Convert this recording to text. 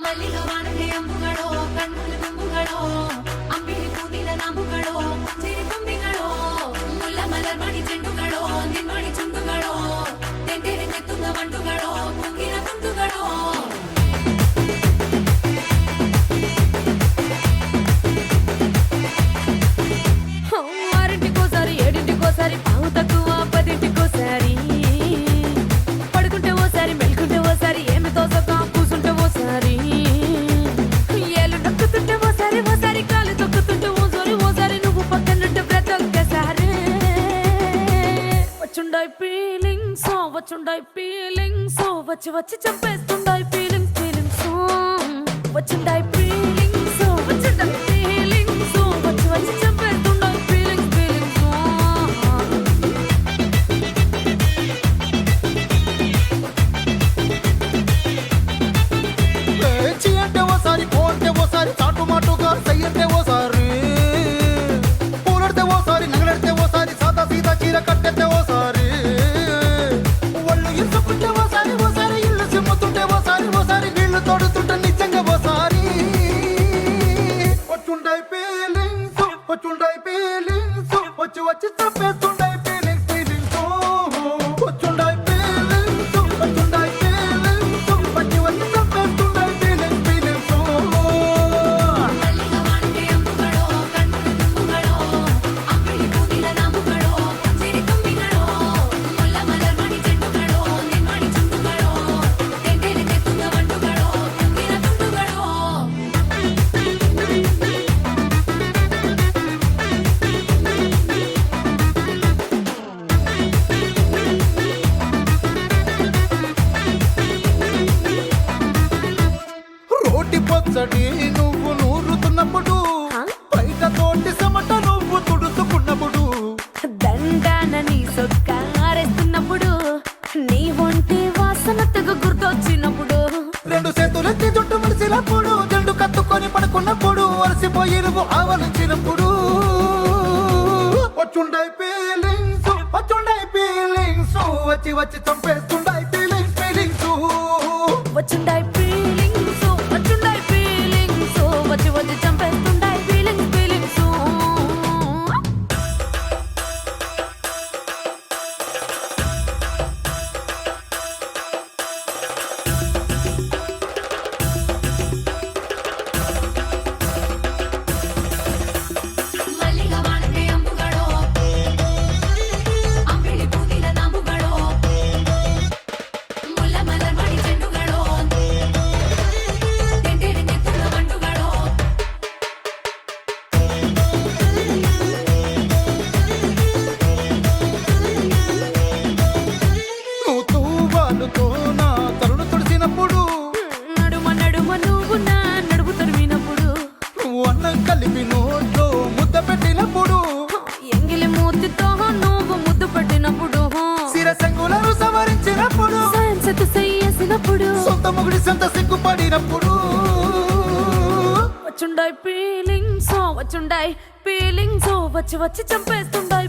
ಮಲ್ಲಿಗ ವಾನಗೆ ಅಂಬುಗಳೋ ಕಣ್ಣುಗಳ ತುಂಬುಗಳೋ ಅಂಬಿಳಿ ಕೂದಿನ ನಾಂಬುಗಳೋ ಸಿರಿ ತುಂಬಿಗಳೋ ಮುಲ್ಲ ಮಲರ್ ಮಣಿ ಚೆಂಡುಗಳೋ ನಿನ್ಮಣಿ ಚುಂಡುಗಳೋ ತೆಂಟೆರೆ ತೆತ್ತುಂಗ ಮಂಡುಗಳೋ ಮುಂಗಿನ ತುಂಡುಗಳೋ ఆరింటికోసారి ఏడింటికోసారి పావు తక్కువ పదింటికోసారి పడుకుంటే ఓసారి మెలుకుంటే ఓసారి ఏమి తోసక కూసుంటే ఓసారి ఏళ్ళు నొక్కుతుంటే ఓసారి ఓసారి కాలు తొక్కుతుంటే ఓసారి ఓసారి నువ్వు పక్కనుంటే బ్రతొక్కసారి వచ్చుండాయి ఫీలింగ్స్ వచ్చి వచ్చి చంపేస్తుండాయి ఫీలింగ్స్ వచ్చుండాయి ఫీలింగ్స్ వచ్చుండాయి ఫీలింగ్స్ వచ్చి వచ్చి చంపేస్తుండాయి ఫీలింగ్స్ చీ అంటే ఓసారి పో అంటే ఓసారి చాటు మాటుగా సై అంటే ఓసారి పూలడితే ఓసారి నగలడితే ఓసారి సాదా సీదా చీర కట్టెత్తే ఓసారి ఒళ్ళు ఇసుకుంటే ఓసారి ఓసారి ఇల్లు సిమ్ముతుంటే ఓసారి ఓసారి నీళ్లు తోడుతుంటే నిజంగా ఓసారి వచ్చుండాయి ఫీలింగ్స్ వచ్చి వచ్చి చంపేస్తుండాయి ఫీలింగ్స్ వచ్చుండాయి ఫీలింగ్స్ వచ్చి వచ్చి చంపేస్తుండాయి ఫీలింగ్స్ మల్లిగ వానಗೆ అంబుಗಳೋ కಣ್ಣుల ತುಂಬುಗಳೋ అంబిಳಿ ಕೂದಿನ ನಾಂಬುಗಳೋ ಸಿರಿ ತುಂಬಿಗಳೋ ಮುಲ್ಲ ಮಲರ್ ಮಣಿ ಚೆಂಡುಗಳೋ ನಿನ್ಮಣಿ ಚುಂಡುಗಳೋ ತೆಂಟೆರೆ ತೆತ್ತುಂಗ ಮಂಡುಗಳೋ ಮುಂಗಿನ ತುಂಡುಗಳೋ రోటి పచ్చడి నువ్వు నూరుతున్నప్పుడు బయట తోటి సమట నువ్వు తుడుచుకున్నప్పుడు దండాన నీ సొక్కారేస్తున్నప్పుడు నీ ఒంటి వాసన తెగ గుర్తొచ్చినప్పుడు రెండు చేతులెత్తి జుట్టు ముడిసినప్పుడు జండు కత్తుకొని పడుకున్నప్పుడు అలసిపోయి నువ్వు ఆవలించినప్పుడు వచ్చుండాయి ఫీలింగ్స్ వచ్చి వచ్చి చంపేస్తుండాయి ఫీలింగ్స్ వచ్చుండాయి ఫీలింగ్స్ వచ్చి వచ్చి చంపేస్తుండాయి ఫీలింగ్స్ మల్లిగ వానಗೆ అంబుಗಳೋ అంబిಳಿ ಕೂದಿನ ನಾಂಬುಗಳೋ ಮುಲ್ಲ ಮಲರ್ ಮಣಿ ಚೆಂಡುಗಳೋ ತೆಂಟೆರೆ ತೆತ್ತುಂಗ ಮಂಡುಗಳೋ నువ్వు తూవాలుతో నా తరుణు తుడిసినప్పుడు నడుమ నడుమ నువ్వు నా నడుము తరిమినప్పుడు నువ్వు అన్నం కలిపి నోట్లో ముద్ద పెట్టినప్పుడు ఎంగిలి మూతితో నువ్వు ముద్దు పెట్టినప్పుడు శిరసంగులను సవరించినప్పుడు సైన్సెతు చేసినప్పుడు సొంత ముగుడి సొంత సిగ్గుపడినప్పుడు వచ్చుండాయి ఫీలింగ్స్ వచ్చి వచ్చి చంపేస్తుండాయి